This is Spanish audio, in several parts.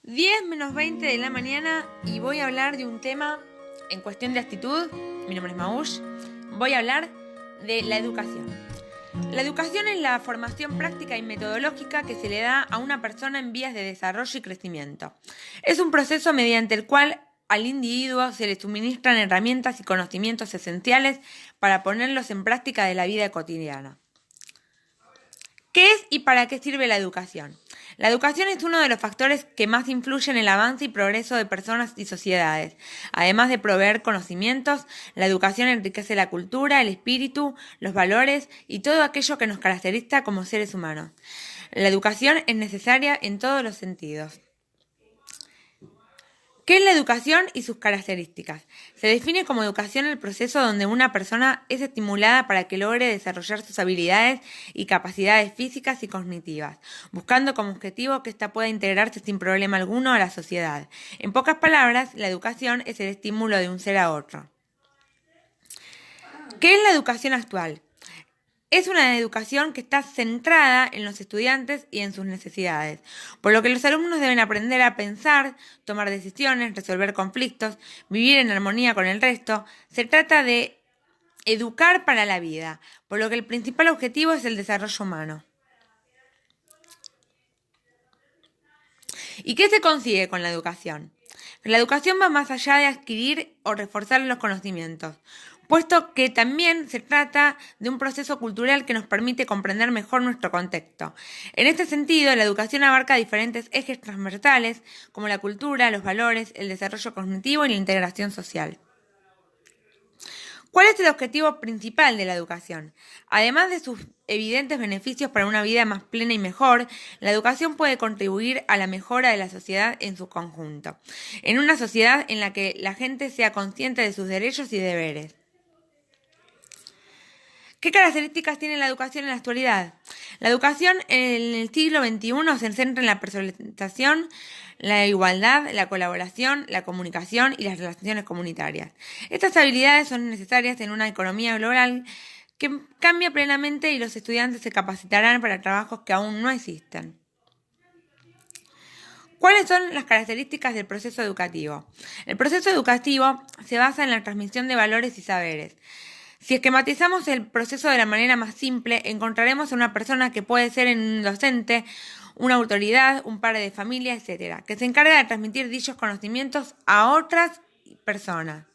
10 menos 20 de la mañana y voy a hablar de un tema en cuestión de actitud. Mi nombre es Maush. Voy a hablar de la educación. La educación es la formación práctica y metodológica que se le da a una persona en vías de desarrollo y crecimiento. Es un proceso mediante el cual al individuo se le suministran herramientas y conocimientos esenciales para ponerlos en práctica de la vida cotidiana. ¿Qué es y para qué sirve la educación? La educación es uno de los factores que más influyen en el avance y progreso de personas y sociedades. Además de proveer conocimientos, la educación enriquece la cultura, el espíritu, los valores y todo aquello que nos caracteriza como seres humanos. La educación es necesaria en todos los sentidos. ¿Qué es la educación y sus características? Se define como educación el proceso donde una persona es estimulada para que logre desarrollar sus habilidades y capacidades físicas y cognitivas, buscando como objetivo que ésta pueda integrarse sin problema alguno a la sociedad. En pocas palabras, la educación es el estímulo de un ser a otro. ¿Qué es la educación actual? Es una educación que está centrada en los estudiantes y en sus necesidades, por lo que los alumnos deben aprender a pensar, tomar decisiones, resolver conflictos, vivir en armonía con el resto. Se trata de educar para la vida, por lo que el principal objetivo es el desarrollo humano. ¿Y qué se consigue con la educación? La educación va más allá de adquirir o reforzar los conocimientos, puesto que también se trata de un proceso cultural que nos permite comprender mejor nuestro contexto. En este sentido, la educación abarca diferentes ejes transversales, como la cultura, los valores, el desarrollo cognitivo y la integración social. ¿Cuál es el objetivo principal de la educación? Además de sus evidentes beneficios para una vida más plena y mejor, la educación puede contribuir a la mejora de la sociedad en su conjunto, en una sociedad en la que la gente sea consciente de sus derechos y deberes. ¿Qué características tiene la educación en la actualidad? La educación en el siglo XXI se centra en la personalización, la igualdad, la colaboración, la comunicación y las relaciones comunitarias. Estas habilidades son necesarias en una economía global que cambia plenamente y los estudiantes se capacitarán para trabajos que aún no existen. ¿Cuáles son las características del proceso educativo? El proceso educativo se basa en la transmisión de valores y saberes. Si esquematizamos el proceso de la manera más simple, encontraremos a una persona que puede ser un docente, una autoridad, un padre de familia, etc., que se encarga de transmitir dichos conocimientos a otras personas.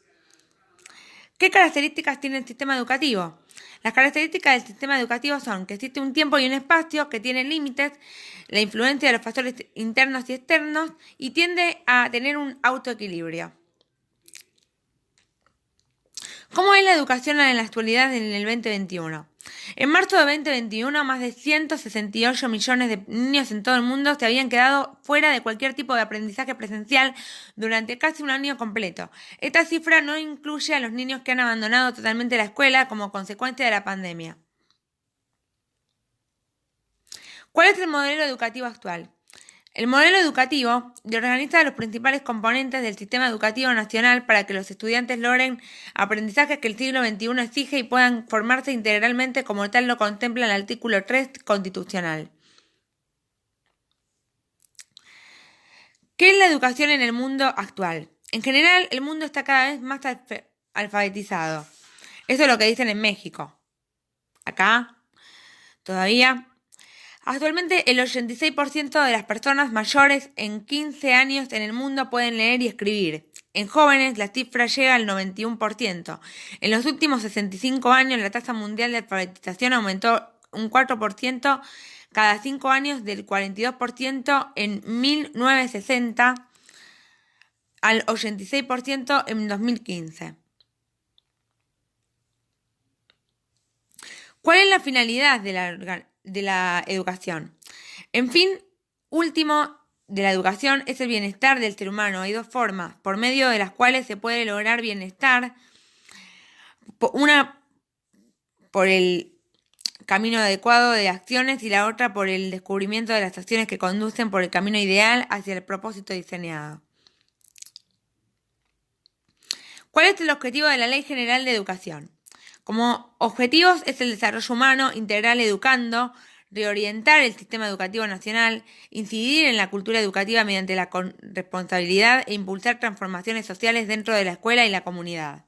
¿Qué características tiene el sistema educativo? Las características del sistema educativo son que existe un tiempo y un espacio que tienen límites, la influencia de los factores internos y externos y tiende a tener un autoequilibrio. ¿Cómo es la educación en la actualidad en el 2021? En marzo de 2021, más de 168 millones de niños en todo el mundo se habían quedado fuera de cualquier tipo de aprendizaje presencial durante casi un año completo. Esta cifra no incluye a los niños que han abandonado totalmente la escuela como consecuencia de la pandemia. ¿Cuál es el modelo educativo actual? El modelo educativo organiza los principales componentes del sistema educativo nacional para que los estudiantes logren aprendizajes que el siglo XXI exige y puedan formarse integralmente como tal lo contempla el artículo 3 constitucional. ¿Qué es la educación en el mundo actual? En general, el mundo está cada vez más alfabetizado. Eso es lo que dicen en México. Acá, todavía. Actualmente el 86% de las personas mayores en 15 años en el mundo pueden leer y escribir. En jóvenes la cifra llega al 91%. En los últimos 65 años la tasa mundial de alfabetización aumentó un 4% cada 5 años, del 42% en 1960 al 86% en 2015. ¿Cuál es la finalidad de la educación? En fin último de la educación es el bienestar del ser humano. Hay dos formas por medio de las cuales se puede lograr bienestar. Una por el camino adecuado de acciones y la otra por el descubrimiento de las acciones que conducen por el camino ideal hacia el propósito diseñado. ¿Cuál es el objetivo de la Ley General de Educación? Como objetivos es el desarrollo humano integral educando, reorientar el sistema educativo nacional, incidir en la cultura educativa mediante la corresponsabilidad e impulsar transformaciones sociales dentro de la escuela y la comunidad,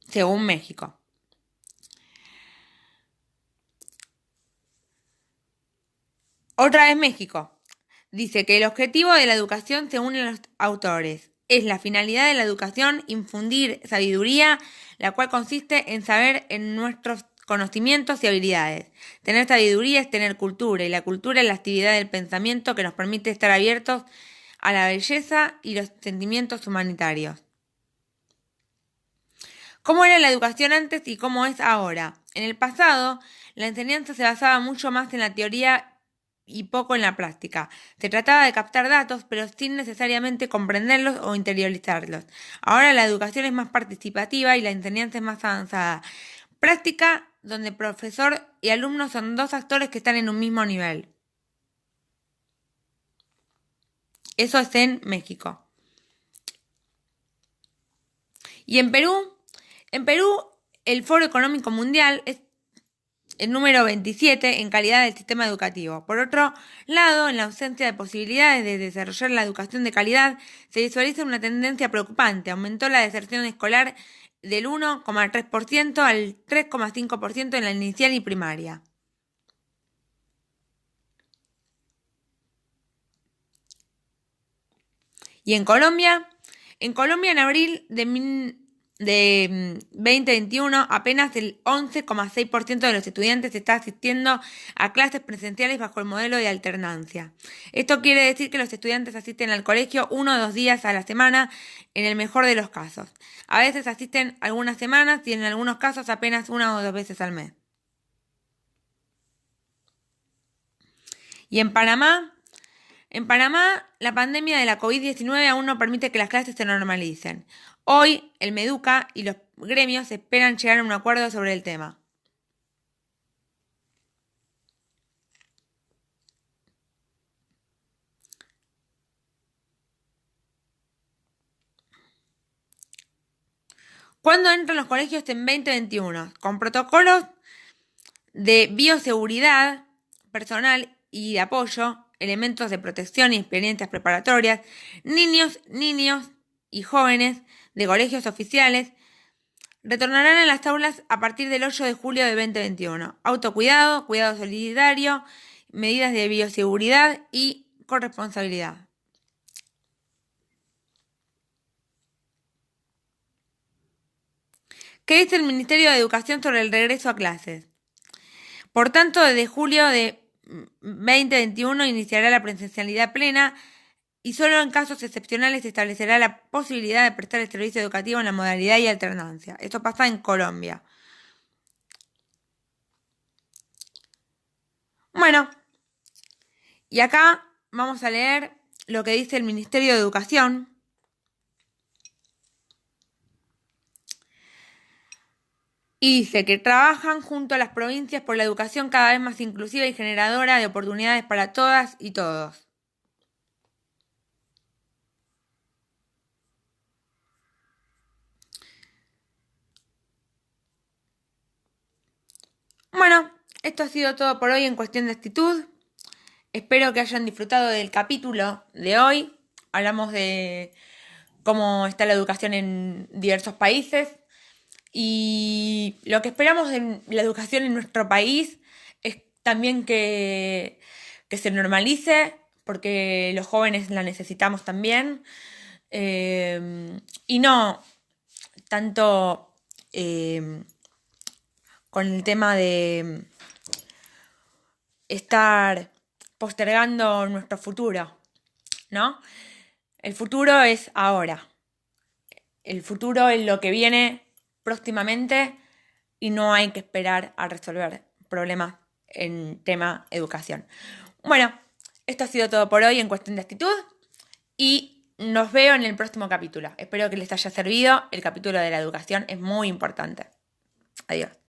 según México. Otra vez México. Dice que el objetivo de la educación, según los autores, es la finalidad de la educación infundir sabiduría, la cual consiste en saber en nuestros conocimientos y habilidades. Tener sabiduría es tener cultura, y la cultura es la actividad del pensamiento que nos permite estar abiertos a la belleza y los sentimientos humanitarios. ¿Cómo era la educación antes y cómo es ahora? En el pasado, la enseñanza se basaba mucho más en la teoría y poco en la práctica. Se trataba de captar datos, pero sin necesariamente comprenderlos o interiorizarlos. Ahora la educación es más participativa y la enseñanza es más avanzada. Práctica, donde profesor y alumno son dos actores que están en un mismo nivel. Eso es en México. Y en Perú, el Foro Económico Mundial es el número 27 en calidad del sistema educativo. Por otro lado, en la ausencia de posibilidades de desarrollar la educación de calidad, se visualiza una tendencia preocupante. Aumentó la deserción escolar del 1,3% al 3,5% en la inicial y primaria. Y en Colombia, en abril de 2021, apenas el 11,6% de los estudiantes está asistiendo a clases presenciales bajo el modelo de alternancia. Esto quiere decir que los estudiantes asisten al colegio 1 o 2 días a la semana, en el mejor de los casos. A veces asisten algunas semanas y en algunos casos apenas 1 o 2 veces al mes. Y en Panamá, la pandemia de la COVID-19 aún no permite que las clases se normalicen. Hoy, el Meduca y los gremios esperan llegar a un acuerdo sobre el tema. ¿Cuándo entran los colegios en 2021? Con protocolos de bioseguridad personal y de apoyo, elementos de protección y experiencias preparatorias, niños y jóvenes de colegios oficiales retornarán a las aulas a partir del 8 de julio de 2021. Autocuidado, cuidado solidario, medidas de bioseguridad y corresponsabilidad. ¿Qué dice el Ministerio de Educación sobre el regreso a clases? Por tanto, desde julio de 2021 iniciará la presencialidad plena y solo en casos excepcionales se establecerá la posibilidad de prestar el servicio educativo en la modalidad y alternancia. Esto pasa en Colombia. Bueno, y acá vamos a leer lo que dice el Ministerio de Educación. Y dice que trabajan junto a las provincias por la educación cada vez más inclusiva y generadora de oportunidades para todas y todos. Bueno, esto ha sido todo por hoy en cuestión de actitud. Espero que hayan disfrutado del capítulo de hoy. Hablamos de cómo está la educación en diversos países y lo que esperamos de la educación en nuestro país es también que se normalice, porque los jóvenes la necesitamos también, y no tanto con el tema de estar postergando nuestro futuro, ¿no? El futuro es ahora. El futuro es lo que viene próximamente y no hay que esperar a resolver problemas en tema educación. Bueno, esto ha sido todo por hoy en cuestión de actitud y nos veo en el próximo capítulo. Espero que les haya servido. El capítulo de la educación es muy importante. Adiós.